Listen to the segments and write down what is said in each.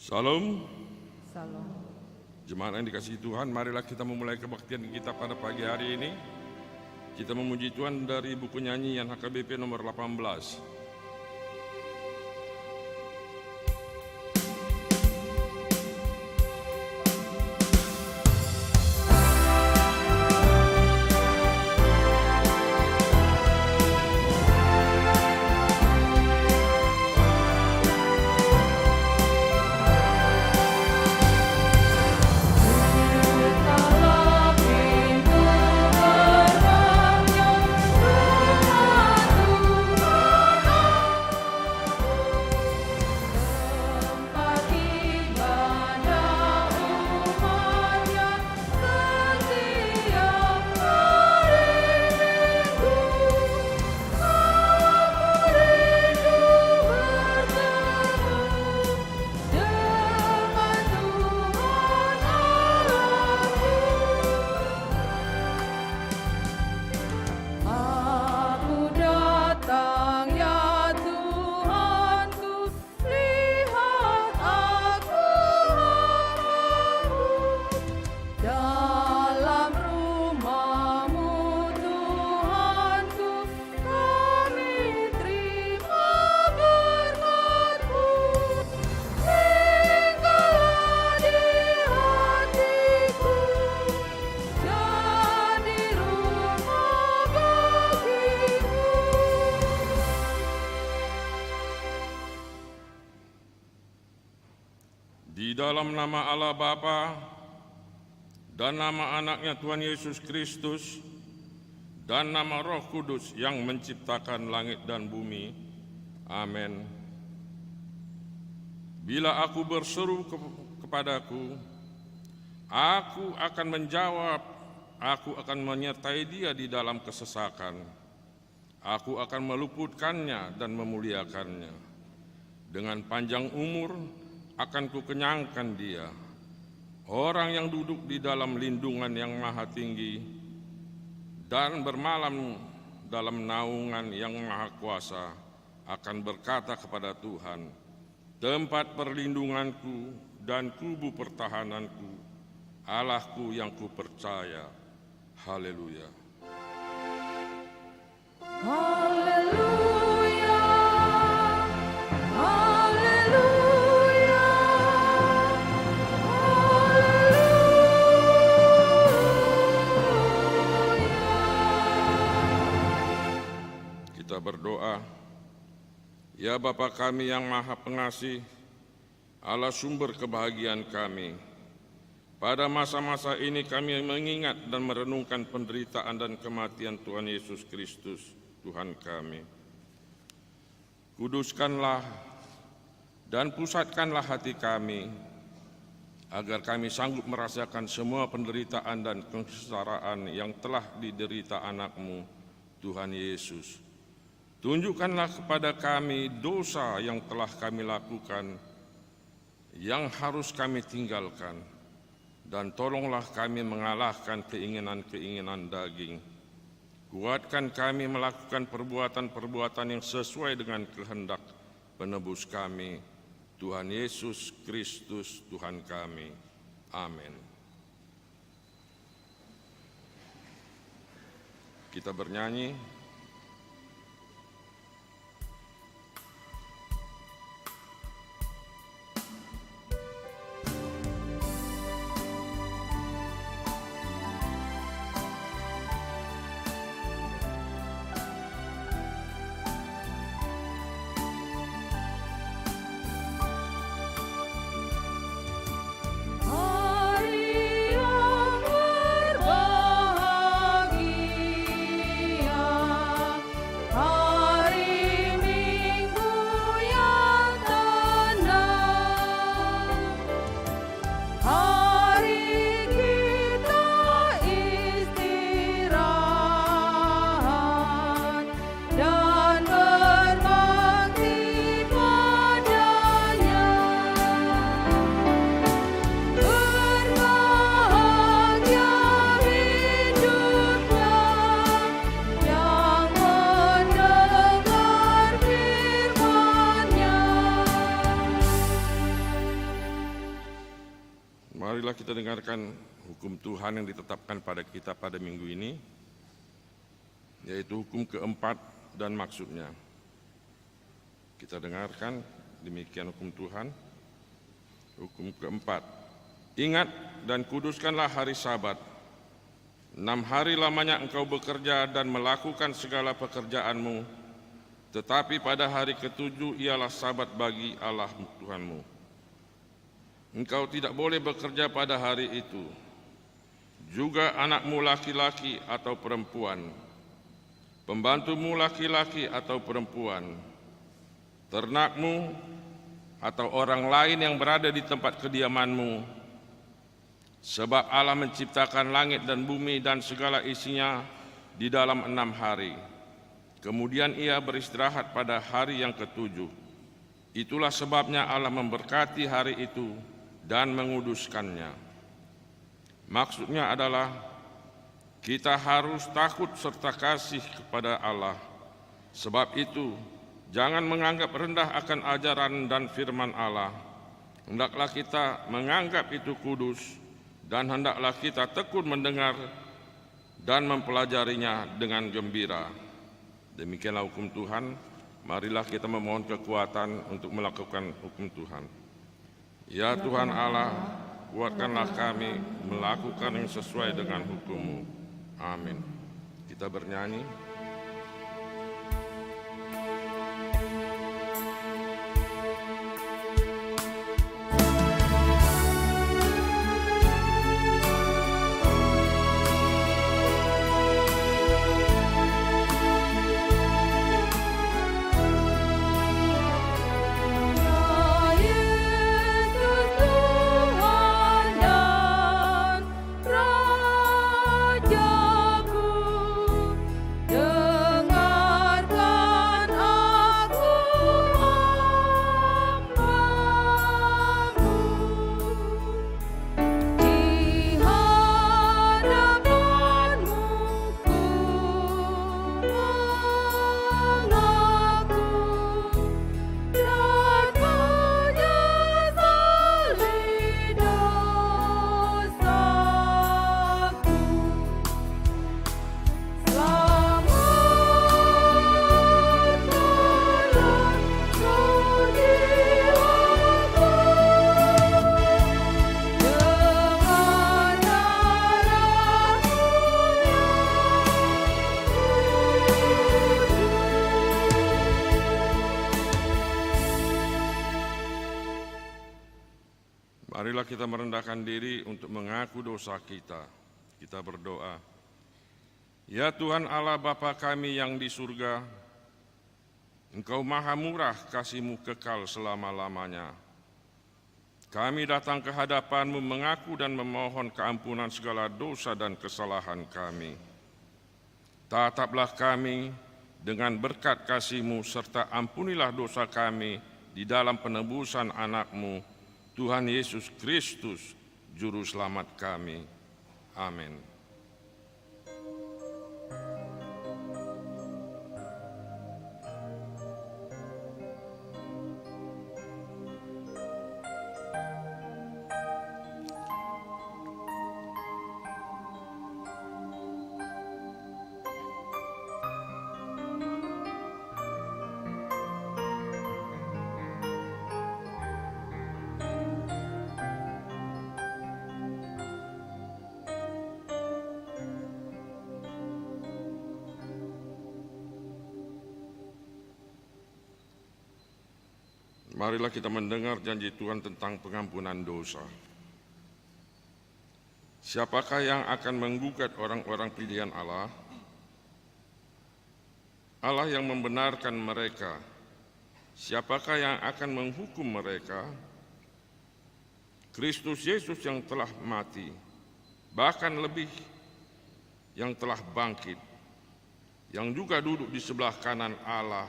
Salam. Salam. Jemaat yang dikasihi Tuhan, marilah kita memulai kebaktian kita pada pagi hari ini. Kita memuji Tuhan dari buku nyanyian HKBP nomor 18. Di dalam nama Allah Bapa dan nama anaknya Tuhan Yesus Kristus dan nama Roh Kudus yang menciptakan langit dan bumi. Amin. Bila aku berseru kepadaku, aku akan menjawab, aku akan menyertai dia di dalam kesesakan. Aku akan meluputkannya dan memuliakannya. Dengan panjang umur akan kukenyangkan dia. Orang yang duduk di dalam lindungan yang maha tinggi dan bermalam dalam naungan yang maha kuasa akan berkata kepada Tuhan, tempat perlindunganku dan kubu pertahananku, Allahku yang kupercaya. Haleluya. Haleluya. Kita berdoa. Ya Bapa kami yang Maha Pengasih, Allah sumber kebahagiaan kami. Pada masa-masa ini kami mengingat dan merenungkan penderitaan dan kematian Tuhan Yesus Kristus, Tuhan kami. Kuduskanlah dan pusatkanlah hati kami, agar kami sanggup merasakan semua penderitaan dan kesengsaraan yang telah diderita anak-Mu, Tuhan Yesus. Tunjukkanlah kepada kami dosa yang telah kami lakukan, yang harus kami tinggalkan, dan tolonglah kami mengalahkan keinginan-keinginan daging. Kuatkan kami melakukan perbuatan-perbuatan yang sesuai dengan kehendak penebus kami, Tuhan Yesus Kristus Tuhan kami. Amin. Kita bernyanyi. Hari yang berbahagia. Marilah kita dengarkan hukum Tuhan yang ditetapkan pada kita pada minggu ini, yaitu hukum keempat dan maksudnya. Kita dengarkan demikian hukum Tuhan. Hukum keempat, ingat dan kuduskanlah hari Sabat. 6 hari lamanya engkau bekerja dan melakukan segala pekerjaanmu, tetapi pada hari ke-7 ialah Sabat bagi Allah Tuhanmu. Engkau tidak boleh bekerja pada hari itu, juga anakmu laki-laki atau perempuan, pembantumu laki-laki atau perempuan, ternakmu atau orang lain yang berada di tempat kediamanmu, sebab Allah menciptakan langit dan bumi dan segala isinya di dalam 6 hari. Kemudian ia beristirahat pada hari yang ke-7. Itulah sebabnya Allah memberkati hari itu dan menguduskannya. Maksudnya adalah kita harus takut serta kasih kepada Allah. Sebab itu, jangan menganggap rendah akan ajaran dan firman Allah. Hendaklah kita menganggap itu kudus, dan hendaklah kita tekun mendengar dan mempelajarinya dengan gembira. Demikianlah hukum Tuhan. Marilah kita memohon kekuatan untuk melakukan hukum Tuhan. Ya Tuhan Allah, kuatkanlah kami melakukan yang sesuai dengan hukum-Mu. Amin. Kita bernyanyi. Marilah kita merendahkan diri untuk mengaku dosa kita. Kita berdoa. Ya Tuhan Allah Bapa kami yang di surga, Engkau maha murah, kasih-Mu kekal selama-lamanya. Kami datang ke hadapan-Mu mengaku dan memohon keampunan segala dosa dan kesalahan kami. Tataplah kami dengan berkat kasih-Mu serta ampunilah dosa kami di dalam penebusan anak-Mu, Tuhan Yesus Kristus, Juru Selamat kami. Amin. Marilah kita mendengar janji Tuhan tentang pengampunan dosa. Siapakah yang akan menggugat orang-orang pilihan Allah? Allah yang membenarkan mereka. Siapakah yang akan menghukum mereka? Kristus Yesus yang telah mati, bahkan lebih yang telah bangkit, yang juga duduk di sebelah kanan Allah,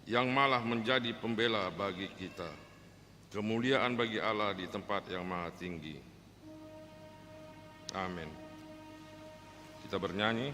yang malah menjadi pembela bagi kita. Kemuliaan bagi Allah di tempat yang maha tinggi. Amin. Kita bernyanyi.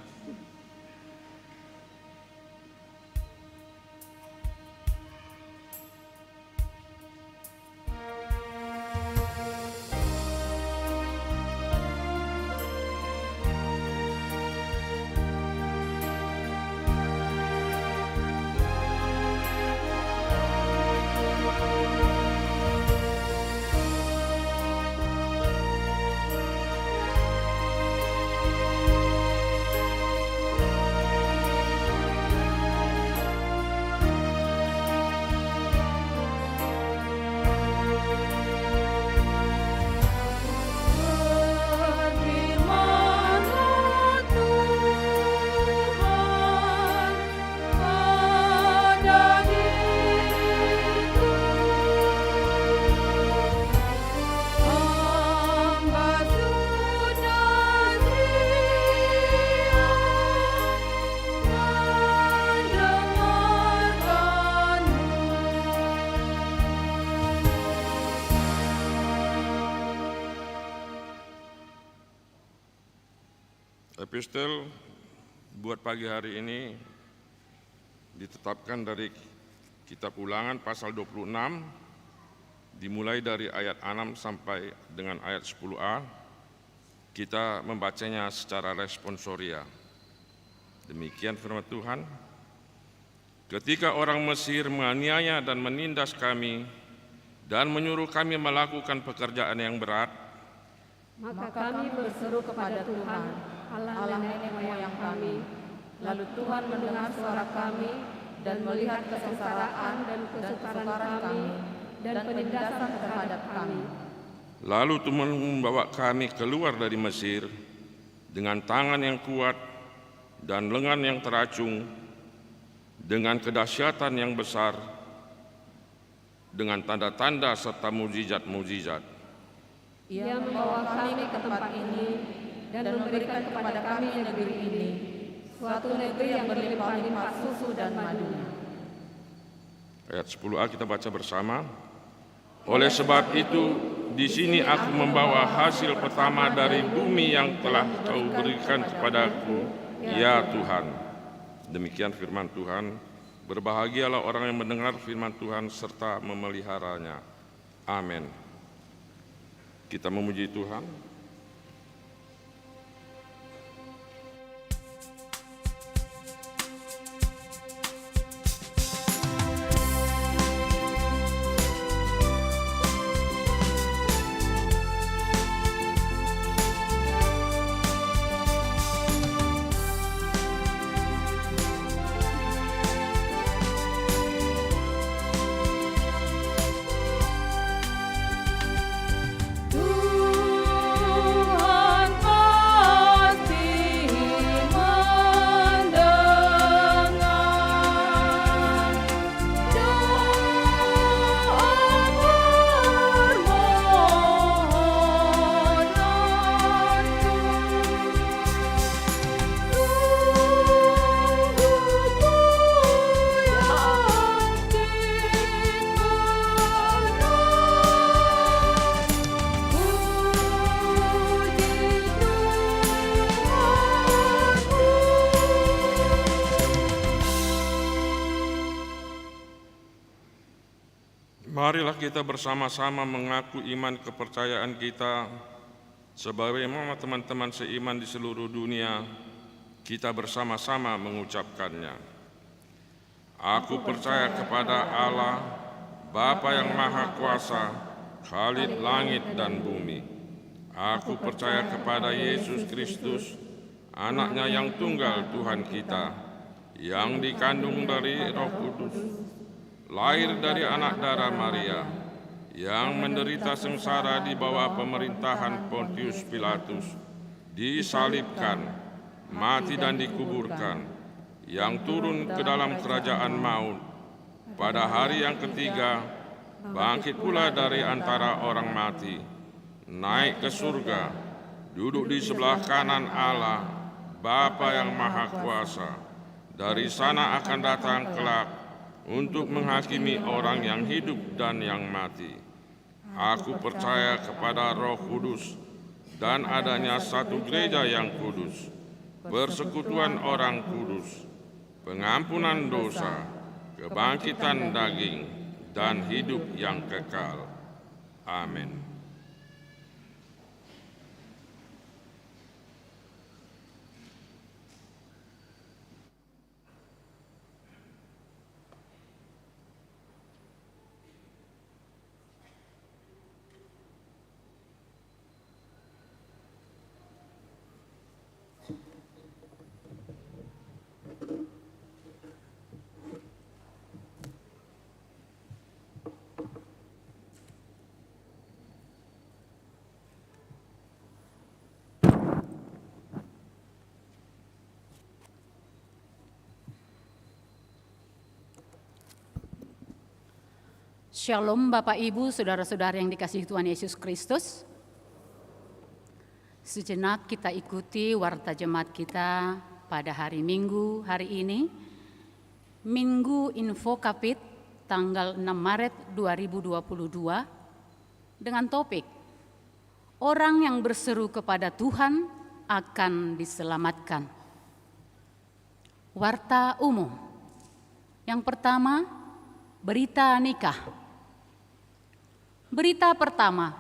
Epistel buat pagi hari ini ditetapkan dari Kitab Ulangan pasal 26, dimulai dari ayat 6 sampai dengan ayat 10a. Kita membacanya secara responsoria. Demikian firman Tuhan. Ketika orang Mesir menganiaya dan menindas kami dan menyuruh kami melakukan pekerjaan yang berat, maka kami berseru kepada Tuhan, Allah nenek moyang kami. Lalu Tuhan mendengar suara kami dan melihat kesengsaraan dan kesukaran kami dan penindasan terhadap kami. Lalu Tuhan membawa kami keluar dari Mesir dengan tangan yang kuat dan lengan yang teracung, dengan kedahsyatan yang besar, dengan tanda-tanda serta mujizat-mujizat. Ia membawa kami ke tempat ini dan memberikan kepada kami negeri ini, suatu negeri yang berlimpah-limpah susu dan madunya. Ayat 10a kita baca bersama. Oleh sebab itu, di sini aku membawa hasil pertama dari bumi yang telah Kau berikan kepadaku, ya Tuhan. Demikian firman Tuhan. Berbahagialah orang yang mendengar firman Tuhan serta memeliharanya. Amin. Kita memuji Tuhan. Marilah kita bersama-sama mengaku iman kepercayaan kita sebagaimana teman-teman seiman di seluruh dunia, kita bersama-sama mengucapkannya. Aku percaya kepada Allah, Bapa yang Maha Kuasa, Khalid langit dan bumi. Aku percaya kepada Yesus Kristus, Anak-Nya yang tunggal Tuhan kita, yang dikandung dari Roh Kudus, lahir dari anak darah Maria, yang menderita sengsara di bawah pemerintahan Pontius Pilatus, disalibkan, mati dan dikuburkan, yang turun ke dalam kerajaan maut, pada hari yang ketiga bangkit pula dari antara orang mati, naik ke surga, duduk di sebelah kanan Allah, Bapa yang Maha Kuasa. Dari sana akan datang kelak untuk menghakimi orang yang hidup dan yang mati. Aku percaya kepada Roh Kudus dan adanya satu gereja yang kudus, persekutuan orang kudus, pengampunan dosa, kebangkitan daging, dan hidup yang kekal. Amin. Shalom Bapak Ibu, Saudara-saudara yang dikasihi Tuhan Yesus Kristus. Sejenak kita ikuti warta jemaat kita pada hari Minggu hari ini, Minggu Info Kapit tanggal 6 Maret 2022 dengan topik Orang yang berseru kepada Tuhan, akan diselamatkan. Warta umum. Yang pertama, berita nikah. Berita pertama,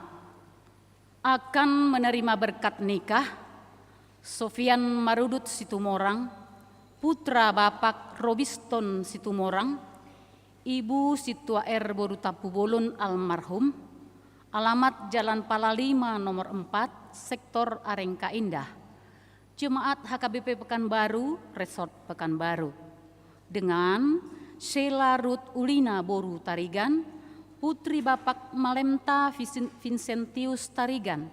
akan menerima berkat nikah Sofian Marudut Situmorang, putra Bapak Robiston Situmorang, Ibu Situa R. Borutapubolon almarhum, alamat Jalan Pala 5 nomor 4, Sektor Arengka Indah, Jemaat HKBP Pekanbaru, Resort Pekanbaru, dengan Sheila Ruth Ulina Boru Tarigan, putri Bapak Malemta Vincentius Tarigan,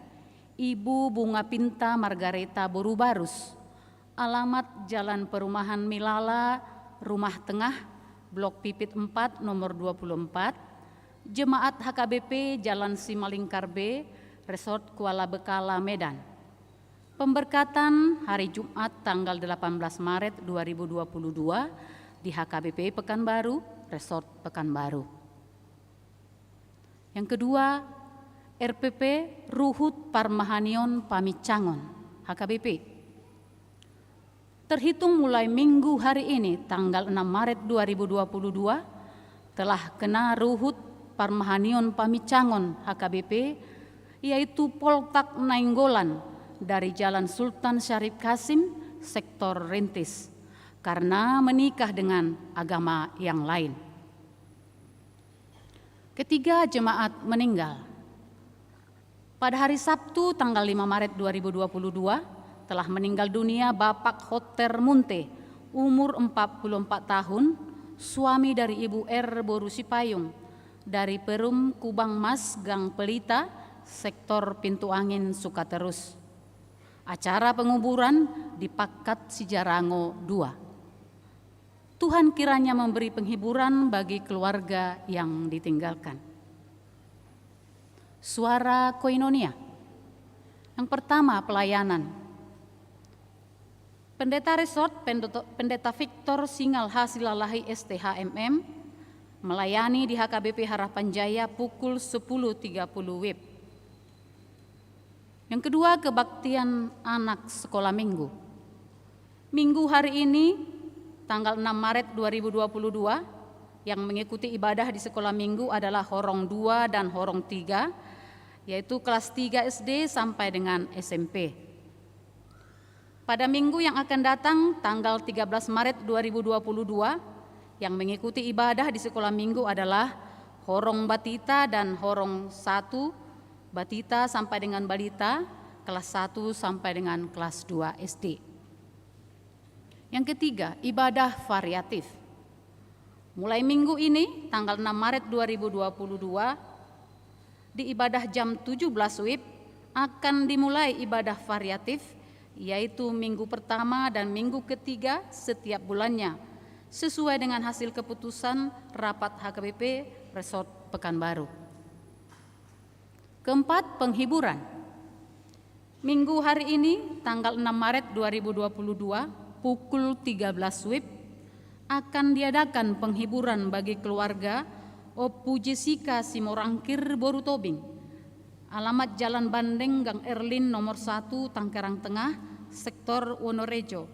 Ibu Bunga Pinta Margareta Boru Barus, alamat Jalan Perumahan Milala, Rumah Tengah, Blok Pipit 4 nomor 24, Jemaat HKBP Jalan Simalingkar B, Resort Kuala Bekala, Medan. Pemberkatan hari Jumat tanggal 18 Maret 2022 di HKBP Pekanbaru, Resort Pekanbaru. Yang kedua, RPP Ruhut Parmahanion Pamicangon, HKBP. Terhitung mulai minggu hari ini, tanggal 6 Maret 2022, telah kena Ruhut Parmahanion Pamicangon, HKBP, yaitu Poltak Nainggolan dari Jalan Sultan Syarif Kasim, Sektor Rintis, karena menikah dengan agama yang lain. Ketiga, jemaat meninggal. Pada hari Sabtu tanggal 5 Maret 2022 telah meninggal dunia Bapak Hoter Munte, umur 44 tahun, suami dari Ibu R. Boru Sipayung, dari Perum Kubang Mas, Gang Pelita, Sektor Pintu Angin, Sukaterus. Acara penguburan di Pakat Sijarango 2. Tuhan kiranya memberi penghiburan bagi keluarga yang ditinggalkan. Suara Koinonia. Yang pertama, pelayanan. Pendeta Resort, Pendeta Victor Singal Hasilalahi STHMM, melayani di HKBP Harapan Jaya pukul 10.30 WIB. Yang kedua, kebaktian anak sekolah minggu. Minggu hari ini, tanggal 6 Maret 2022, yang mengikuti ibadah di sekolah minggu adalah Horong 2 dan Horong 3, yaitu kelas 3 SD sampai dengan SMP. Pada minggu yang akan datang, tanggal 13 Maret 2022, yang mengikuti ibadah di sekolah minggu adalah Horong Batita dan Horong 1, Batita sampai dengan Balita, kelas 1 sampai dengan kelas 2 SD. Yang ketiga, ibadah variatif. Mulai minggu ini, tanggal 6 Maret 2022, di ibadah jam 17 WIB akan dimulai ibadah variatif, yaitu minggu pertama dan minggu ketiga setiap bulannya, sesuai dengan hasil keputusan rapat HKBP Resort Pekanbaru. Keempat, penghiburan. Minggu hari ini, tanggal 6 Maret 2022, pukul 13 WIB, akan diadakan penghiburan bagi keluarga Opu Jessica Simorangkir Boru Tobing, alamat Jalan Bandeng Gang Erlin nomor 1 Tangkerang Tengah, Sektor Wonorejo,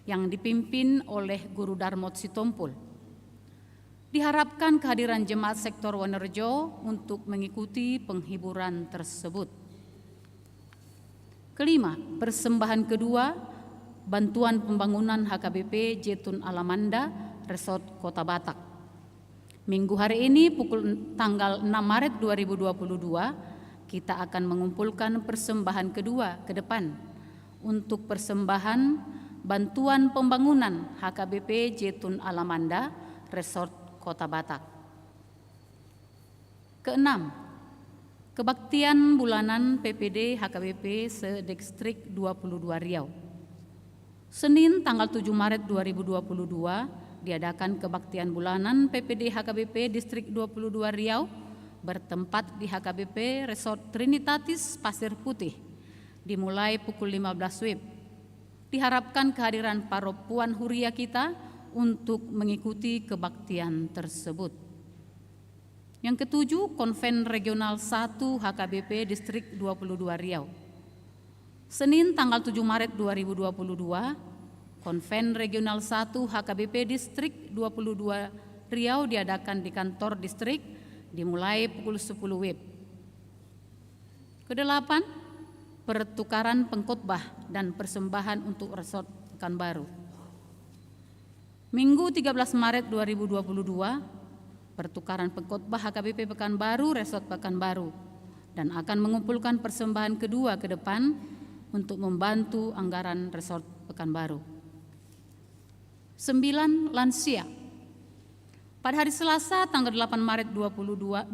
yang dipimpin oleh Guru Darmot Sitompul. Diharapkan kehadiran jemaat Sektor Wonorejo untuk mengikuti penghiburan tersebut. Kelima, persembahan kedua, bantuan pembangunan HKBP Jetun Alamanda, Resort Kota Batak. Minggu hari ini pukul tanggal 6 Maret 2022, kita akan mengumpulkan persembahan kedua ke depan untuk persembahan bantuan pembangunan HKBP Jetun Alamanda, Resort Kota Batak. Keenam, kebaktian bulanan PPD HKBP se-Distrik 22 Riau. Senin tanggal 7 Maret 2022 diadakan kebaktian bulanan PPD HKBP Distrik 22 Riau bertempat di HKBP Resort Trinitatis Pasir Putih, dimulai pukul 15 WIB. Diharapkan kehadiran para puan huria kita untuk mengikuti kebaktian tersebut. Yang ketujuh, Konven Regional 1 HKBP Distrik 22 Riau. Senin tanggal 7 Maret 2022, Konven Regional 1 HKBP Distrik 22 Riau diadakan di kantor distrik dimulai pukul 10 WIB. Kedelapan, pertukaran pengkhotbah dan persembahan untuk Resort Pekanbaru. Minggu 13 Maret 2022, pertukaran pengkhotbah HKBP Pekanbaru Resort Pekanbaru dan akan mengumpulkan persembahan kedua ke depan untuk membantu anggaran Resort Pekanbaru. 9. Lansia. Pada hari Selasa tanggal 8 Maret 2022,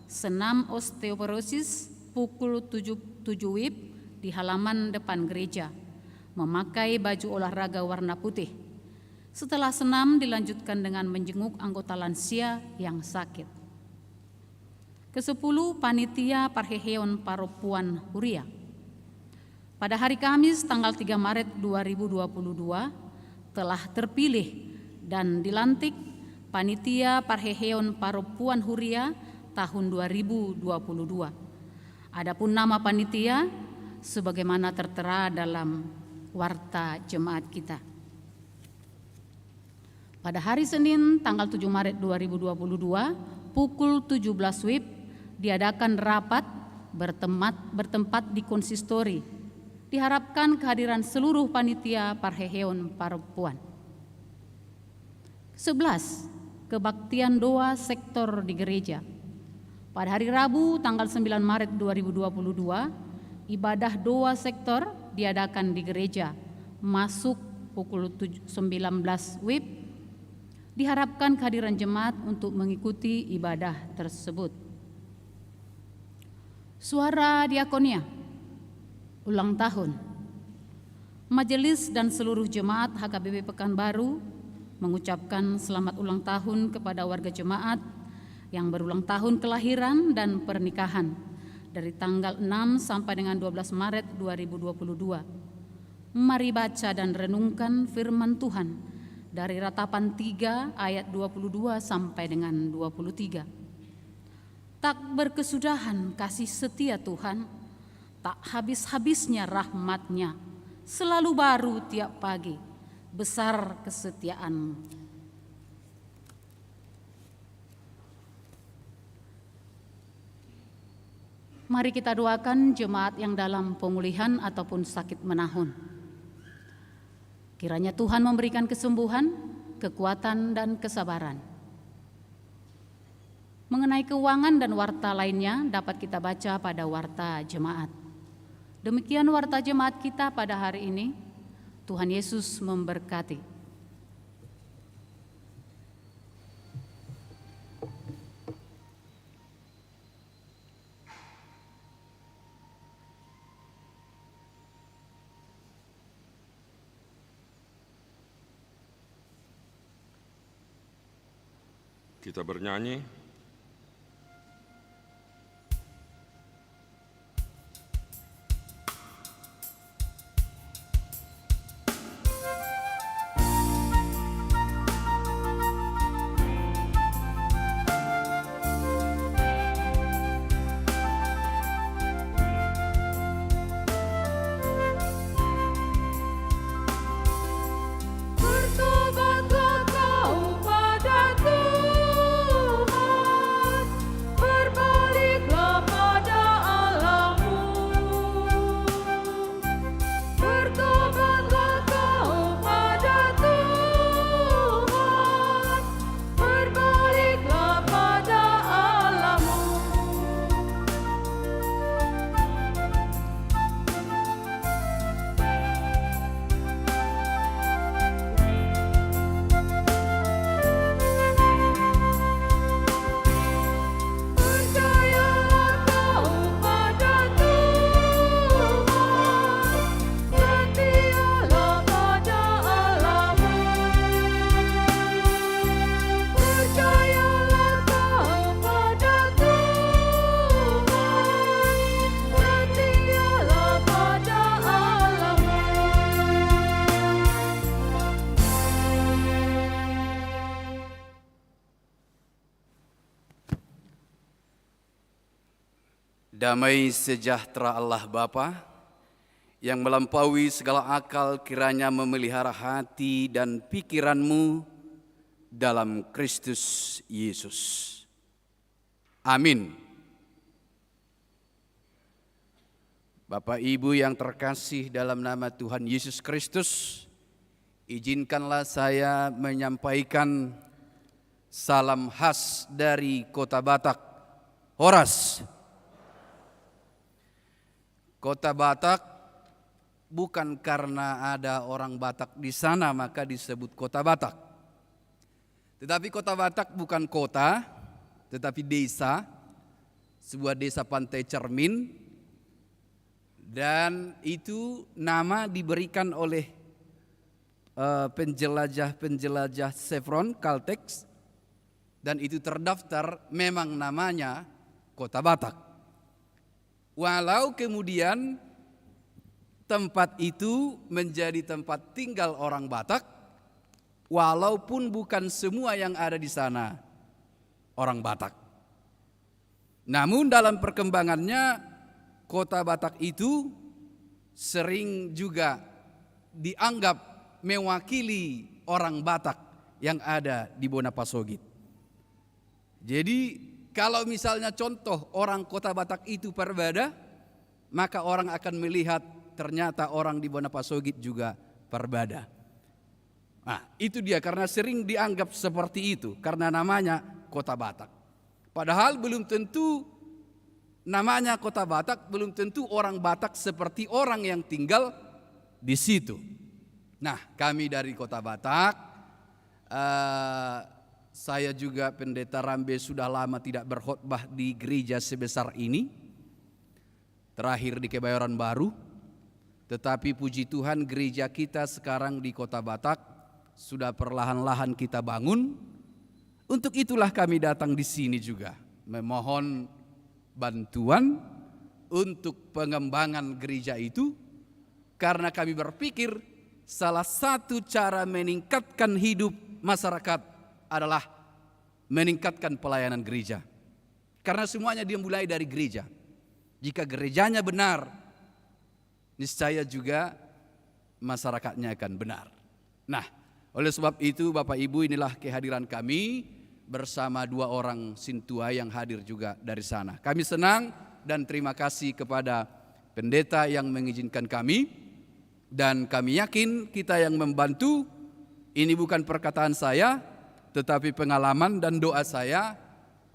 senam osteoporosis pukul 7 WIB di halaman depan gereja, memakai baju olahraga warna putih. Setelah senam dilanjutkan dengan menjenguk anggota lansia yang sakit. Ke-10, Panitia Parheheon Paropuan Huria. Pada hari Kamis tanggal 3 Maret 2022 telah terpilih dan dilantik Panitia Parheheon Paropuan Huria tahun 2022. Adapun nama panitia sebagaimana tertera dalam warta jemaat kita. Pada hari Senin tanggal 7 Maret 2022 pukul 17 WIB diadakan rapat bertempat di konsistori. Diharapkan kehadiran seluruh panitia Parheheon Paropuan. 11. Kebaktian doa sektor di gereja. Pada hari Rabu tanggal 9 Maret 2022, ibadah doa sektor diadakan di gereja, masuk pukul 19 WIB. Diharapkan kehadiran jemaat untuk mengikuti ibadah tersebut. Suara Diakonia. Ulang tahun. Majelis dan seluruh jemaat HKBP Pekanbaru mengucapkan selamat ulang tahun kepada warga jemaat yang berulang tahun kelahiran dan pernikahan dari tanggal 6 sampai dengan 12 Maret 2022. Mari baca dan renungkan firman Tuhan dari Ratapan 3 ayat 22 sampai dengan 23. Tak berkesudahan kasih setia Tuhan, tak habis-habisnya rahmat-Nya, selalu baru tiap pagi, besar kesetiaan. Mari kita doakan jemaat yang dalam pemulihan ataupun sakit menahun. Kiranya Tuhan memberikan kesembuhan, kekuatan, dan kesabaran. Mengenai keuangan dan warta lainnya dapat kita baca pada warta jemaat. Demikian warta jemaat kita pada hari ini. Tuhan Yesus memberkati. Kita bernyanyi. Bertobatlah kau pada Tuhan, berbaliklah pada Allahmu. Bertobatlah kau pada Tuhan, berbaliklah pada Allahmu. Percayalah kau pada Tuhan, setialah pada Allahmu. Percayalah kau pada Tuhan, setialah pada Allahmu. Damai sejahtera Allah Bapa yang melampaui segala akal, kiranya memelihara hati dan pikiranmu dalam Kristus Yesus. Amin. Bapak Ibu yang terkasih dalam nama Tuhan Yesus Kristus, izinkanlah saya menyampaikan salam khas dari Kota Batak, Horas. Kota Batak bukan karena ada orang Batak di sana maka disebut Kota Batak. Tetapi Kota Batak bukan kota, tetapi desa, sebuah desa pantai Cermin. Dan itu nama diberikan oleh penjelajah Chevron Caltex, dan itu terdaftar memang namanya Kota Batak. Walau kemudian tempat itu menjadi tempat tinggal orang Batak, walaupun bukan semua yang ada di sana orang Batak. Namun dalam perkembangannya Kota Batak itu sering juga dianggap mewakili orang Batak yang ada di Bonapasogit. Jadi kalau misalnya contoh orang Kota Batak itu Perbada, maka orang akan melihat ternyata orang di Bonapasogit juga Perbada. Nah, itu dia, karena sering dianggap seperti itu karena namanya Kota Batak. Padahal belum tentu namanya Kota Batak, belum tentu orang Batak seperti orang yang tinggal di situ. Nah, kami dari Kota Batak, saya juga Pendeta Rambe sudah lama tidak berkhotbah di gereja sebesar ini. Terakhir di Kebayoran Baru. Tetapi puji Tuhan gereja kita sekarang di Kota Batak sudah perlahan-lahan kita bangun. Untuk itulah kami datang di sini juga memohon bantuan untuk pengembangan gereja itu, karena kami berpikir salah satu cara meningkatkan hidup masyarakat adalah meningkatkan pelayanan gereja. Karena semuanya dimulai dari gereja. Jika gerejanya benar, niscaya juga masyarakatnya akan benar. Nah, oleh sebab itu Bapak Ibu, inilah kehadiran kami bersama dua orang Sintua yang hadir juga dari sana. Kami senang dan terima kasih kepada pendeta yang mengizinkan kami, dan kami yakin kita yang membantu, ini bukan perkataan saya tetapi pengalaman dan doa saya.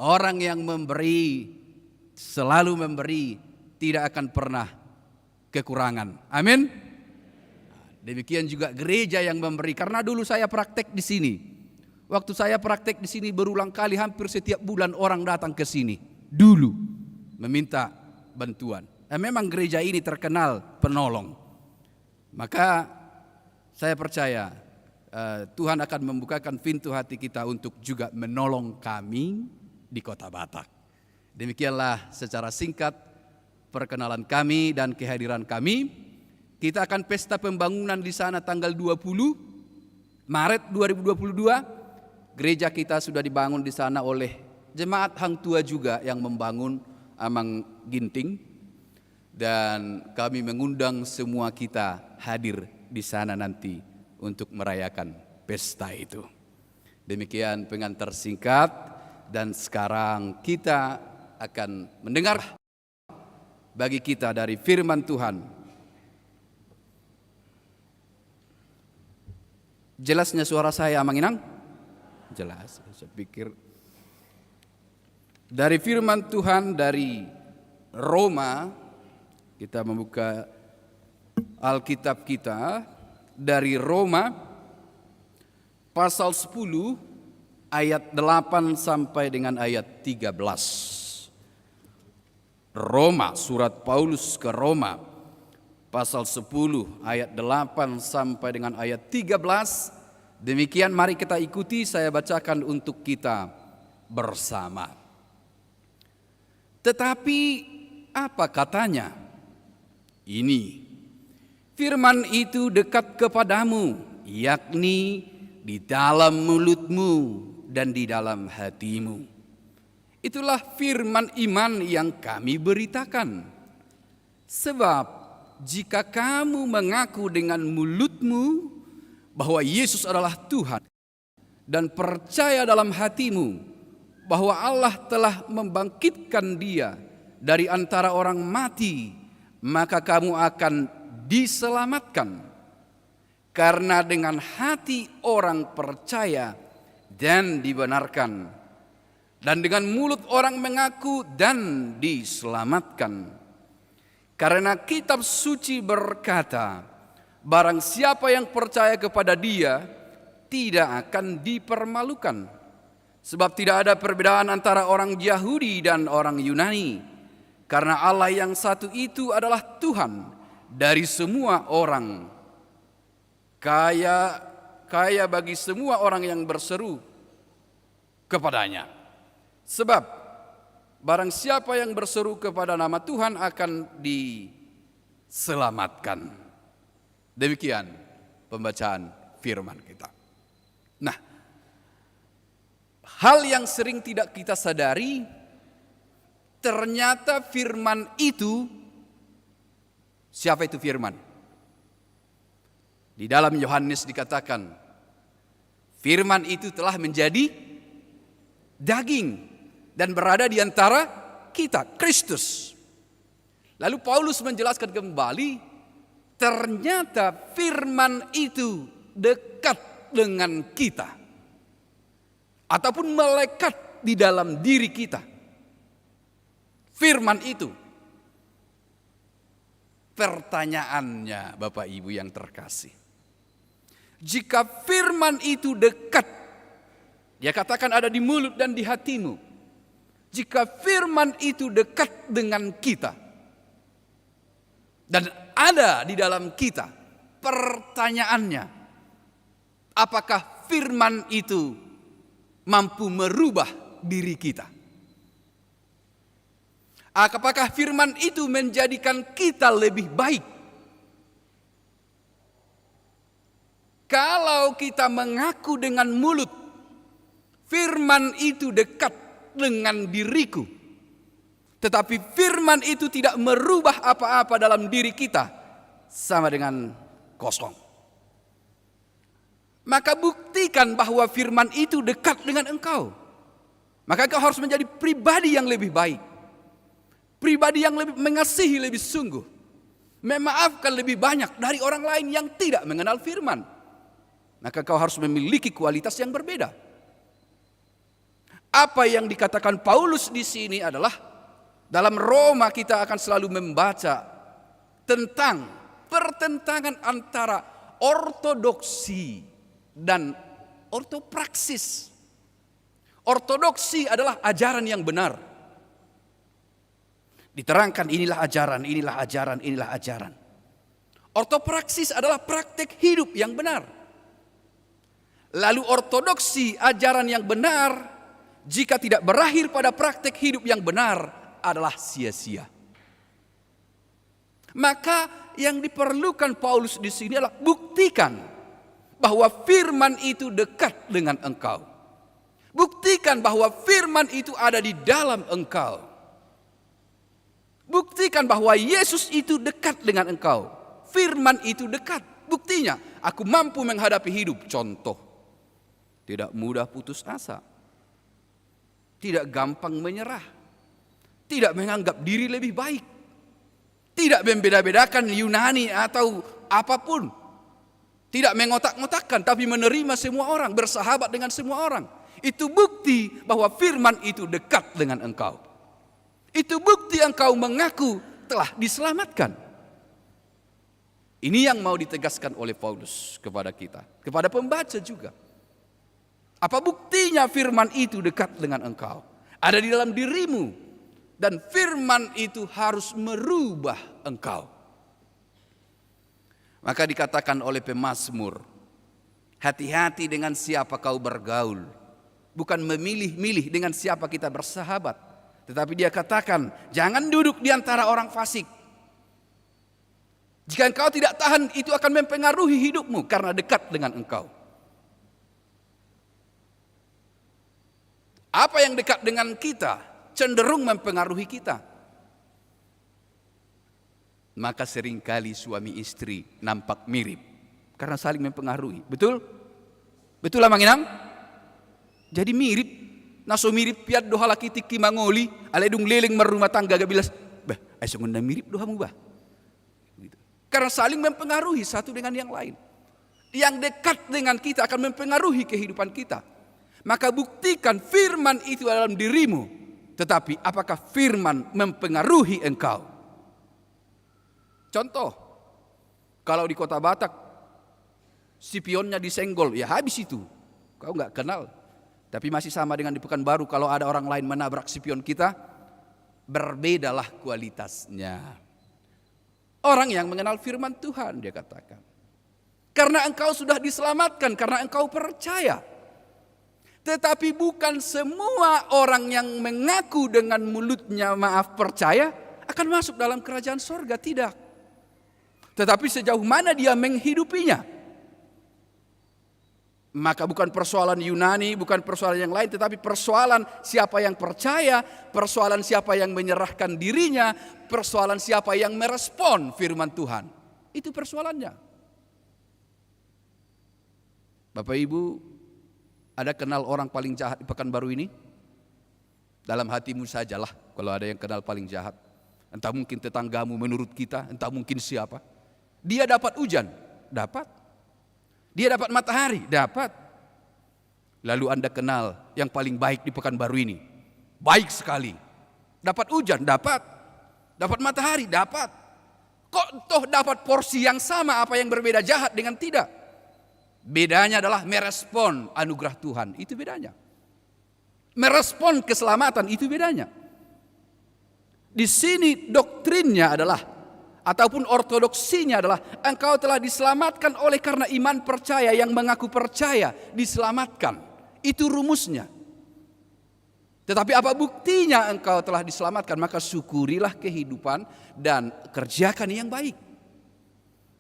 Orang yang memberi selalu memberi, tidak akan pernah kekurangan. Amin. Demikian juga gereja yang memberi, karena dulu saya praktek di sini. Waktu saya praktek di sini berulang kali, hampir setiap bulan orang datang ke sini dulu meminta bantuan. Dan memang gereja ini terkenal penolong. Maka saya percaya Tuhan akan membukakan pintu hati kita untuk juga menolong kami di Kota Batak. Demikianlah secara singkat perkenalan kami dan kehadiran kami. Kita akan pesta pembangunan di sana tanggal 20 Maret 2022. Gereja kita sudah dibangun di sana oleh jemaat Hang Tua juga yang membangun Amang Ginting, dan kami mengundang semua kita hadir di sana nanti untuk merayakan pesta itu. Demikian pengantar singkat, dan sekarang kita akan mendengar bagi kita dari firman Tuhan. Jelasnya suara saya, Amang Inang? Jelas, saya pikir. Dari firman Tuhan dari Roma, kita membuka Alkitab kita dari Roma pasal 10 ayat 8 sampai dengan ayat 13. Roma, surat Paulus ke Roma pasal 10 ayat 8 sampai dengan ayat 13. Demikian mari kita ikuti, saya bacakan untuk kita bersama. Tetapi apa katanya? Ini, firman itu dekat kepadamu, yakni di dalam mulutmu dan di dalam hatimu. Itulah firman iman yang kami beritakan. Sebab jika kamu mengaku dengan mulutmu bahwa Yesus adalah Tuhan dan percaya dalam hatimu bahwa Allah telah membangkitkan Dia dari antara orang mati, maka kamu akan diselamatkan. Karena dengan hati orang percaya dan dibenarkan, dan dengan mulut orang mengaku dan diselamatkan. Karena kitab suci berkata, barang siapa yang percaya kepada Dia tidak akan dipermalukan. Sebab tidak ada perbedaan antara orang Yahudi dan orang Yunani, karena Allah yang satu itu adalah Tuhan dari semua orang, kaya bagi semua orang yang berseru kepadanya. Sebab barang siapa yang berseru kepada nama Tuhan akan diselamatkan. Demikian pembacaan firman kita. Nah, hal yang sering tidak kita sadari, ternyata firman itu, siapa itu firman? Di dalam Yohanes dikatakan, firman itu telah menjadi daging dan berada di antara kita, Kristus. Lalu Paulus menjelaskan kembali, ternyata firman itu dekat dengan kita, ataupun melekat di dalam diri kita. Firman itu. Pertanyaannya, Bapak Ibu yang terkasih, jika firman itu dekat, dia katakan ada di mulut dan di hatimu. Jika firman itu dekat dengan kita dan ada di dalam kita, pertanyaannya, apakah firman itu mampu merubah diri kita? Apakah firman itu menjadikan kita lebih baik? Kalau kita mengaku dengan mulut, firman itu dekat dengan diriku, tetapi firman itu tidak merubah apa-apa dalam diri kita, sama dengan kosong. Maka buktikan bahwa firman itu dekat dengan engkau. Maka engkau harus menjadi pribadi yang lebih baik, pribadi yang lebih mengasihi lebih sungguh, memaafkan lebih banyak dari orang lain yang tidak mengenal firman. Maka kau harus memiliki kualitas yang berbeda. Apa yang dikatakan Paulus di sini adalah, dalam Roma kita akan selalu membaca tentang pertentangan antara ortodoksi dan ortopraksis. Ortodoksi adalah ajaran yang benar. Diterangkan inilah ajaran, inilah ajaran, inilah ajaran. Ortopraksis adalah praktek hidup yang benar. Lalu ortodoksi, ajaran yang benar, jika tidak berakhir pada praktek hidup yang benar, adalah sia-sia. Maka yang diperlukan Paulus di sini adalah buktikan bahwa firman itu dekat dengan engkau. Buktikan bahwa firman itu ada di dalam engkau. Buktikan bahwa Yesus itu dekat dengan engkau. Firman itu dekat. Buktinya, aku mampu menghadapi hidup. Contoh. Tidak mudah putus asa, tidak gampang menyerah, tidak menganggap diri lebih baik, tidak membeda-bedakan Yunani atau apapun, tidak mengotak-ngotakkan tapi menerima semua orang, bersahabat dengan semua orang. Itu bukti bahwa firman itu dekat dengan engkau. Itu bukti engkau mengaku telah diselamatkan. Ini yang mau ditegaskan oleh Paulus kepada kita, kepada pembaca juga. Apa buktinya firman itu dekat dengan engkau? Ada di dalam dirimu. Dan firman itu harus merubah engkau. Maka dikatakan oleh pemazmur, hati-hati dengan siapa kau bergaul. Bukan memilih-milih dengan siapa kita bersahabat. Tetapi dia katakan, jangan duduk di antara orang fasik. Jika engkau tidak tahan, itu akan mempengaruhi hidupmu karena dekat dengan engkau. Apa yang dekat dengan kita cenderung mempengaruhi kita. maka seringkali suami istri nampak mirip karena saling mempengaruhi. Betul? Betul lah Manginang? Jadi mirip. Naso mirip piat doha laki tiki mangoli, aledung leleng merumah tangga gabilas. Bah, aisongon mirip dohamu bah. Gitu. Karena saling mempengaruhi satu dengan yang lain. Yang dekat dengan kita akan mempengaruhi kehidupan kita. Maka buktikan firman itu dalam dirimu. Tetapi apakah firman mempengaruhi engkau? Contoh, kalau di Kota Batak, spionnya disenggol, ya habis itu. Kau nggak kenal. Tapi masih sama dengan di Pekanbaru, kalau ada orang lain menabrak spion kita, berbedalah kualitasnya. Orang yang mengenal firman Tuhan, dia katakan. Karena engkau sudah diselamatkan, karena engkau percaya. Tetapi bukan semua orang yang mengaku dengan mulutnya maaf percaya akan masuk dalam kerajaan sorga, tidak. Tetapi sejauh mana dia menghidupinya. Maka bukan persoalan Yunani, bukan persoalan yang lain, tetapi persoalan siapa yang percaya, persoalan siapa yang menyerahkan dirinya, persoalan siapa yang merespon firman Tuhan. Itu persoalannya. Bapak Ibu, ada kenal orang paling jahat di Pekanbaru ini? Dalam hatimu sajalah kalau ada yang kenal paling jahat. Entah mungkin tetanggamu menurut kita, entah mungkin siapa. Dia dapat hujan, dapat. Dia dapat matahari, dapat. Lalu Anda kenal yang paling baik di Pekanbaru ini. Baik sekali. Dapat hujan, dapat. Dapat matahari, dapat. Kok toh dapat porsi yang sama, apa yang berbeda jahat dengan tidak? Bedanya adalah merespon anugerah Tuhan, itu bedanya. Merespon keselamatan, itu bedanya. Di sini doktrinnya adalah, ataupun ortodoksinya adalah, engkau telah diselamatkan oleh karena iman percaya, yang mengaku percaya diselamatkan. Itu rumusnya. Tetapi apa buktinya engkau telah diselamatkan? Maka syukurilah kehidupan dan kerjakan yang baik.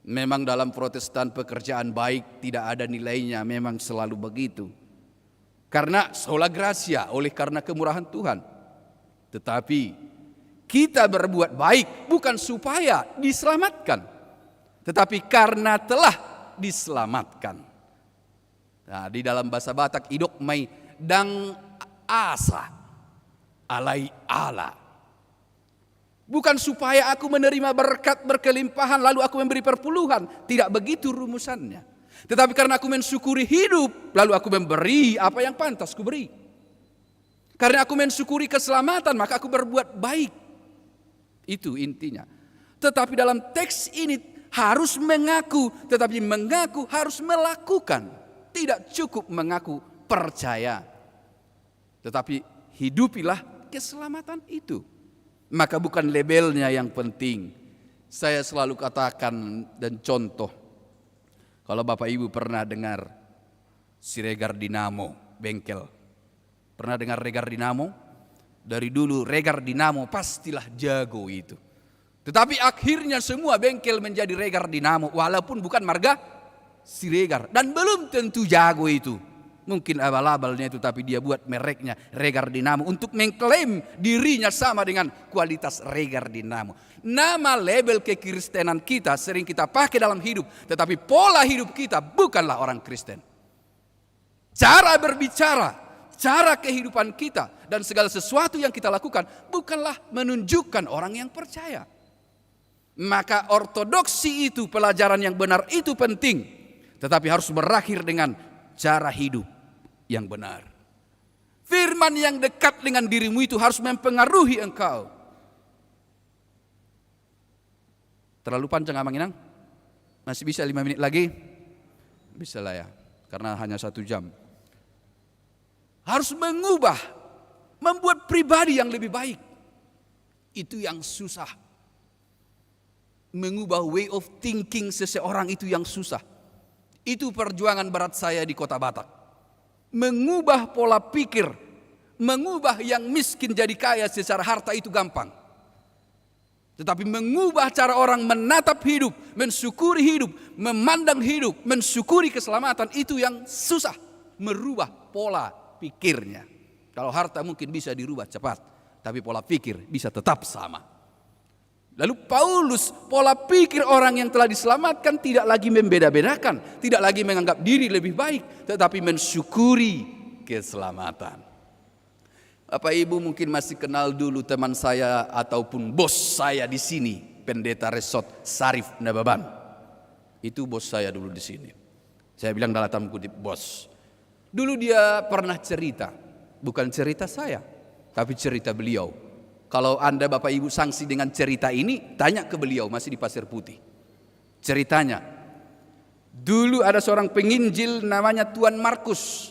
Memang dalam Protestan pekerjaan baik tidak ada nilainya, memang selalu begitu. Karena sola gratia, oleh karena kemurahan Tuhan. Tetapi kita berbuat baik bukan supaya diselamatkan, tetapi karena telah diselamatkan. Nah, di dalam bahasa Batak, idok mai dang asa alai ala. Bukan supaya aku menerima berkat berkelimpahan lalu aku memberi perpuluhan. Tidak begitu rumusannya. Tetapi karena aku mensyukuri hidup, lalu aku memberi apa yang pantas kuberi. Karena aku mensyukuri keselamatan, maka aku berbuat baik. Itu intinya. Tetapi dalam teks ini harus mengaku, tetapi mengaku harus melakukan. Tidak cukup mengaku percaya, tetapi hidupilah keselamatan itu. Maka bukan labelnya yang penting. Saya selalu katakan dan contoh, kalau Bapak Ibu pernah dengar Siregar Dinamo, bengkel. Pernah dengar Regar Dinamo? Dari dulu Regar Dinamo pastilah jago itu. Tetapi akhirnya semua bengkel menjadi Regar Dinamo, walaupun bukan marga Siregar. Dan belum tentu jago itu. Mungkin abal-abalnya itu, tapi dia buat mereknya Regar Dinamo untuk mengklaim dirinya sama dengan kualitas Regar Dinamo. Nama label kekristenan kita sering kita pakai dalam hidup, tetapi pola hidup kita bukanlah orang Kristen. Cara berbicara, cara kehidupan kita, dan segala sesuatu yang kita lakukan bukanlah menunjukkan orang yang percaya. Maka ortodoksi itu, pelajaran yang benar itu penting, tetapi harus berakhir dengan cara hidup yang benar. Firman yang dekat dengan dirimu itu harus mempengaruhi engkau. Terlalu panjang Amang Inang? Masih bisa 5 menit lagi? Bisa lah ya, karena hanya 1 jam. Harus mengubah, membuat pribadi yang lebih baik. Itu yang susah. Mengubah way of thinking seseorang itu yang susah. Itu perjuangan berat saya di Kota Batak. Mengubah pola pikir, mengubah yang miskin jadi kaya secara harta itu gampang. Tetapi mengubah cara orang menatap hidup, mensyukuri hidup, memandang hidup, mensyukuri keselamatan, itu yang susah. Merubah pola pikirnya. Kalau harta mungkin bisa dirubah cepat, tapi pola pikir bisa tetap sama. Lalu Paulus, pola pikir orang yang telah diselamatkan tidak lagi membeda-bedakan, tidak lagi menganggap diri lebih baik, tetapi mensyukuri keselamatan. Bapak Ibu mungkin masih kenal dulu teman saya ataupun bos saya di sini, Pendeta Resort Sarif Nababan. Itu bos saya dulu di sini. Saya bilang dalam tanda kutip bos. Dulu dia pernah cerita, bukan cerita saya, tapi cerita beliau. Kalau Anda Bapak Ibu sanksi dengan cerita ini, tanya ke beliau, masih di Pasir Putih. Ceritanya, dulu ada seorang penginjil namanya Tuan Markus.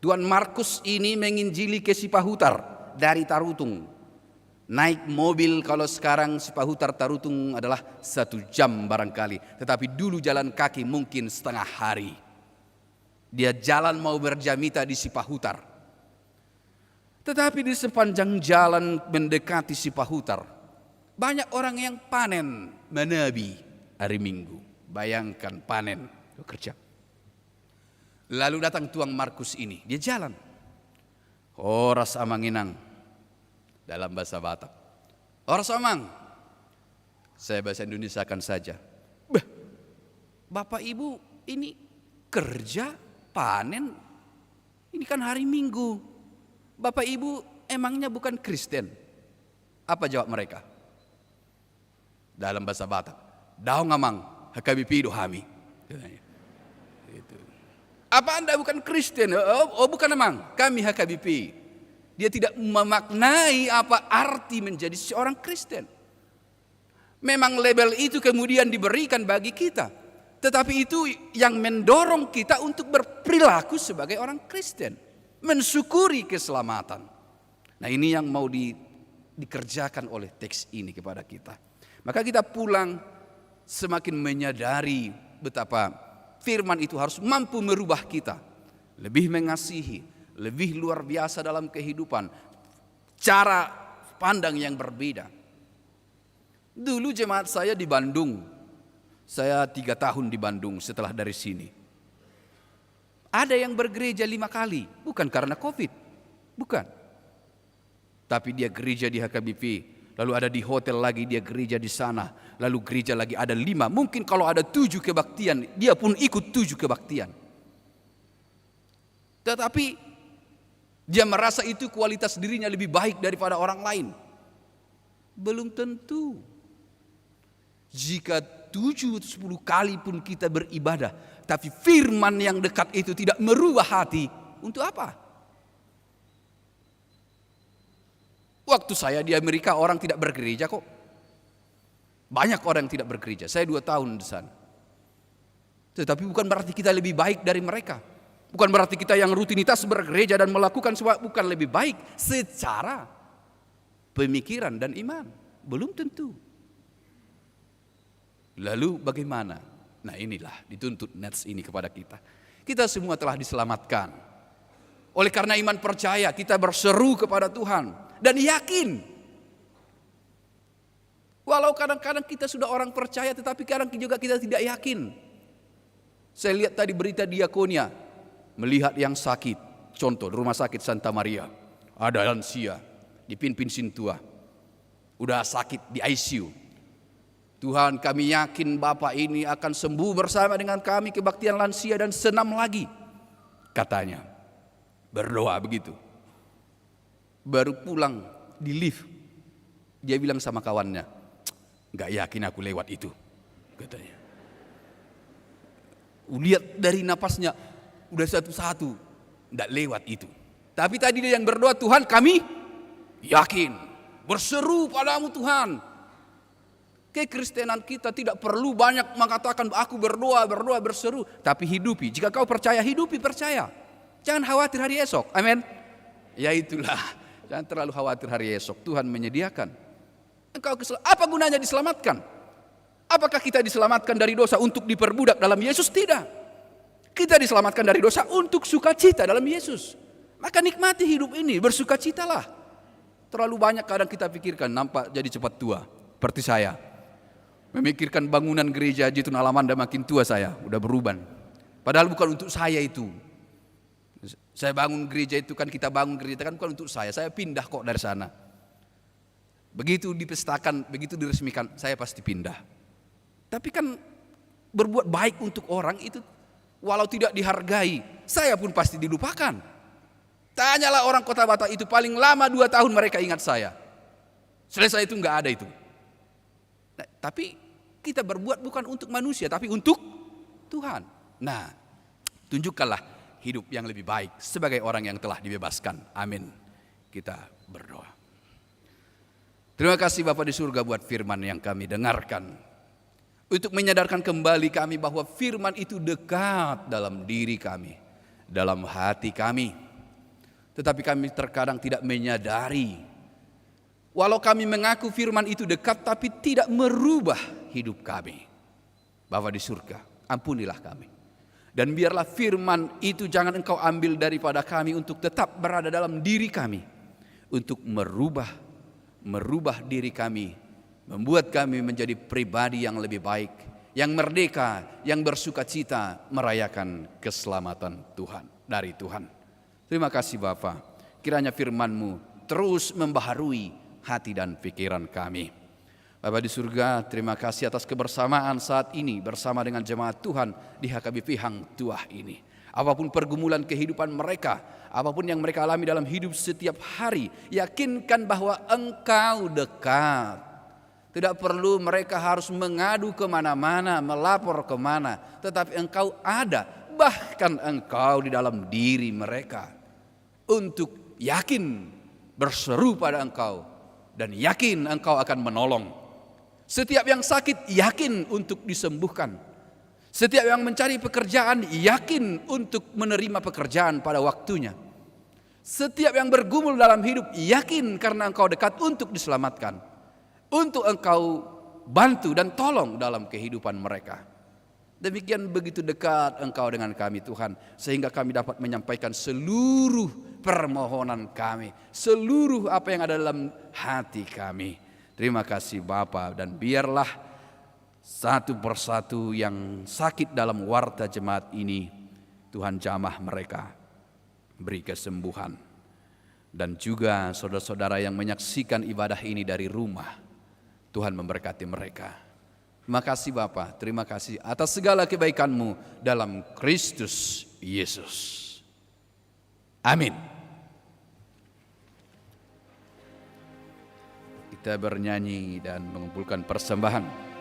Tuan Markus ini menginjili ke Sipahutar dari Tarutung. Naik mobil, kalau sekarang Sipahutar Tarutung adalah 1 jam barangkali. Tetapi dulu jalan kaki mungkin setengah hari. Dia jalan mau berjamita di Sipahutar. Tetapi di sepanjang jalan mendekati Sipahutar, banyak orang yang panen menebi hari Minggu. Bayangkan panen, kerja. Lalu datang Tuan Markus ini, dia jalan. Horas amanginang dalam bahasa Batak. Horas amang. Saya bahasa Indonesia akan saja. Bapak Ibu ini kerja panen, ini kan hari Minggu. Bapak Ibu emangnya bukan Kristen? Apa jawab mereka? Dalam bahasa Batak, daung amang HKBP dohami. Apa Anda bukan Kristen? Oh bukan emang, kami HKBP. Dia tidak memaknai apa arti menjadi seorang Kristen. Memang label itu kemudian diberikan bagi kita, tetapi itu yang mendorong kita untuk berperilaku sebagai orang Kristen, mensyukuri keselamatan. Nah ini yang mau dikerjakan oleh teks ini kepada kita. Maka kita pulang semakin menyadari betapa firman itu harus mampu merubah kita. Lebih mengasihi, lebih luar biasa dalam kehidupan. Cara pandang yang berbeda. Dulu jemaat saya di Bandung. Saya 3 tahun di Bandung setelah dari sini. Ada yang bergereja 5 kali, bukan karena COVID, bukan. Tapi dia gereja di HKBP, lalu ada di hotel lagi dia gereja di sana, lalu gereja lagi ada 5. Mungkin kalau ada 7 kebaktian, dia pun ikut 7 kebaktian. Tetapi dia merasa itu kualitas dirinya lebih baik daripada orang lain. Belum tentu. Jika 7-10 kali pun kita beribadah, tapi firman yang dekat itu tidak merubah hati, untuk apa? Waktu saya di Amerika orang tidak bergereja kok. Banyak orang yang tidak bergereja. Saya 2 tahun di sana. Tetapi bukan berarti kita lebih baik dari mereka. Bukan berarti kita yang rutinitas bergereja dan melakukan sesuatu bukan lebih baik secara pemikiran dan iman. Belum tentu. Lalu bagaimana? Nah inilah dituntut nets ini kepada kita. Kita semua telah diselamatkan. Oleh karena iman percaya kita berseru kepada Tuhan. Dan yakin. Walau kadang-kadang kita sudah orang percaya tetapi kadang juga kita tidak yakin. Saya lihat tadi berita diakonia. Melihat yang sakit. Contoh rumah sakit Santa Maria. Ada lansia. Dipimpin Sintua. Udah sakit di ICU. Tuhan kami yakin Bapak ini akan sembuh bersama dengan kami kebaktian lansia dan senam lagi. Katanya. Berdoa begitu. Baru pulang di lift. Dia bilang sama kawannya. Gak yakin aku lewat itu. Katanya. Lihat dari napasnya. Udah satu-satu. Gak lewat itu. Tapi tadi dia yang berdoa, Tuhan kami yakin. Berseru padamu Tuhan. Kekristenan kita tidak perlu banyak mengatakan aku berdoa, berseru. Tapi hidupi. Jika kau percaya, hidupi, percaya. Jangan khawatir hari esok. Amin. Ya itulah. Jangan terlalu khawatir hari esok. Tuhan menyediakan. Apa gunanya diselamatkan? Apakah kita diselamatkan dari dosa untuk diperbudak dalam Yesus? Tidak. Kita diselamatkan dari dosa untuk sukacita dalam Yesus. Maka nikmati hidup ini. Bersukacitalah. Terlalu banyak kadang kita pikirkan. Nampak jadi cepat tua. Seperti saya. Memikirkan bangunan gereja Jitun Alamanda makin tua saya, udah beruban. Padahal bukan untuk saya itu. Saya bangun gereja itu kan kita bangun gereja kan bukan untuk saya pindah kok dari sana. Begitu dipestakan, begitu diresmikan, saya pasti pindah. Tapi kan berbuat baik untuk orang itu walau tidak dihargai, saya pun pasti dilupakan. Tanyalah orang Kota Batak itu, paling lama 2 tahun mereka ingat saya. Selesai itu nggak ada itu. Nah, tapi kita berbuat bukan untuk manusia, tapi untuk Tuhan. Nah, tunjukkanlah hidup yang lebih baik sebagai orang yang telah dibebaskan. Amin. Kita berdoa. Terima kasih Bapa di surga buat firman yang kami dengarkan. Untuk menyadarkan kembali kami bahwa firman itu dekat dalam diri kami, dalam hati kami. Tetapi kami terkadang tidak menyadari. Walau kami mengaku firman itu dekat, tapi tidak merubah hidup kami. Bapa di surga, ampunilah kami. Dan biarlah firman itu jangan Engkau ambil daripada kami untuk tetap berada dalam diri kami. Untuk merubah diri kami, membuat kami menjadi pribadi yang lebih baik, yang merdeka, yang bersuka cita merayakan keselamatan Tuhan dari Tuhan. Terima kasih Bapa, kiranya firman-Mu terus membaharui hati dan pikiran kami. Bapa di surga, terima kasih atas kebersamaan saat ini bersama dengan jemaat Tuhan di HKBP Hang Tuah ini. Apapun pergumulan kehidupan mereka, apapun yang mereka alami dalam hidup setiap hari, yakinkan bahwa Engkau dekat. Tidak perlu mereka harus mengadu kemana-mana, melapor kemana, tetapi Engkau ada, bahkan Engkau di dalam diri mereka. Untuk yakin berseru pada Engkau dan yakin Engkau akan menolong. Setiap yang sakit yakin untuk disembuhkan. Setiap yang mencari pekerjaan yakin untuk menerima pekerjaan pada waktunya. Setiap yang bergumul dalam hidup yakin karena Engkau dekat untuk diselamatkan. Untuk Engkau bantu dan tolong dalam kehidupan mereka. Demikian begitu dekat Engkau dengan kami Tuhan. Sehingga kami dapat menyampaikan seluruh permohonan kami. Seluruh apa yang ada dalam hati kami. Terima kasih Bapa, dan biarlah satu persatu yang sakit dalam warta jemaat ini, Tuhan jamah mereka, beri kesembuhan. Dan juga saudara-saudara yang menyaksikan ibadah ini dari rumah, Tuhan memberkati mereka. Terima kasih Bapa, terima kasih atas segala kebaikan-Mu dalam Kristus Yesus. Amin. Kita bernyanyi dan mengumpulkan persembahan.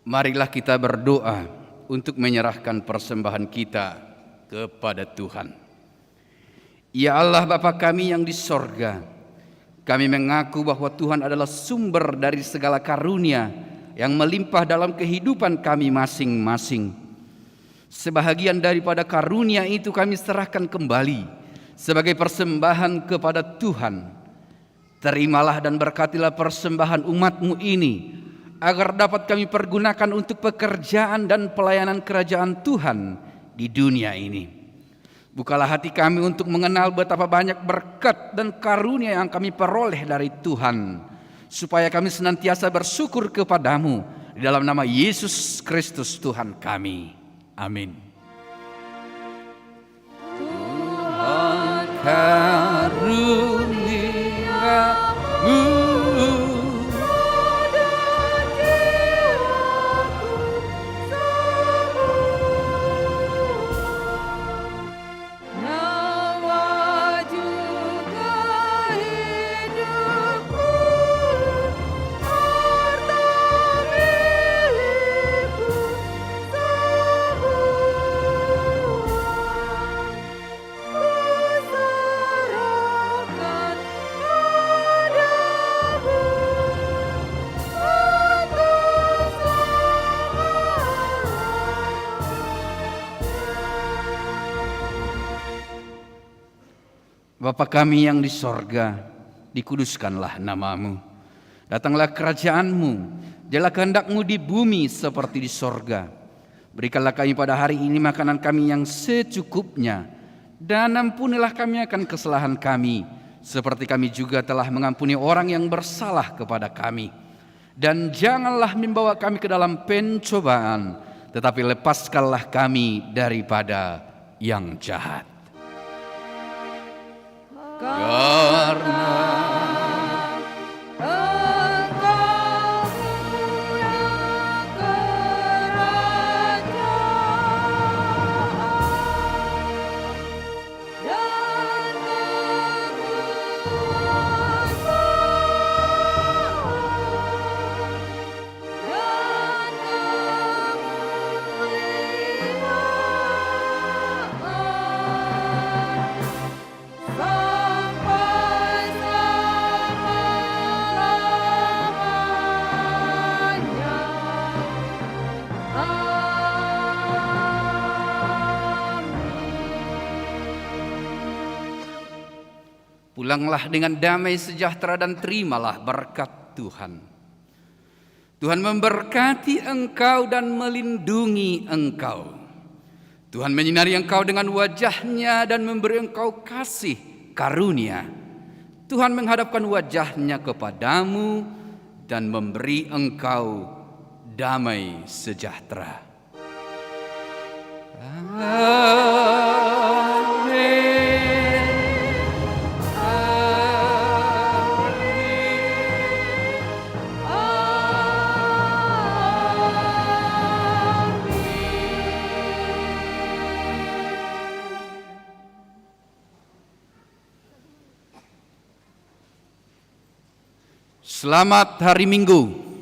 Marilah kita berdoa untuk menyerahkan persembahan kita kepada Tuhan. Ya Allah Bapa kami yang di sorga, kami mengaku bahwa Tuhan adalah sumber dari segala karunia yang melimpah dalam kehidupan kami masing-masing. Sebahagian daripada karunia itu kami serahkan kembali sebagai persembahan kepada Tuhan. Terimalah dan berkatilah persembahan umat-Mu ini, agar dapat kami pergunakan untuk pekerjaan dan pelayanan kerajaan Tuhan di dunia ini. Bukalah hati kami untuk mengenal betapa banyak berkat dan karunia yang kami peroleh dari Tuhan, supaya kami senantiasa bersyukur kepadamu di dalam nama Yesus Kristus Tuhan kami. Amin. Tuhan karuniamu Bapa kami yang di sorga, dikuduskanlah namamu. Datanglah kerajaan-Mu, jadilah kehendak-Mu di bumi seperti di sorga. Berikanlah kami pada hari ini makanan kami yang secukupnya, dan ampunilah kami akan kesalahan kami, seperti kami juga telah mengampuni orang yang bersalah kepada kami. Dan janganlah membawa kami ke dalam pencobaan, tetapi lepaskanlah kami daripada yang jahat. Karena Engkau punya kerajaan dan pulanglah dengan damai sejahtera dan terimalah berkat Tuhan. Tuhan memberkati engkau dan melindungi engkau. Tuhan menyinari engkau dengan wajah-Nya dan memberi engkau kasih karunia. Tuhan menghadapkan wajah-Nya kepadamu dan memberi engkau damai sejahtera. Amin. Selamat hari Minggu.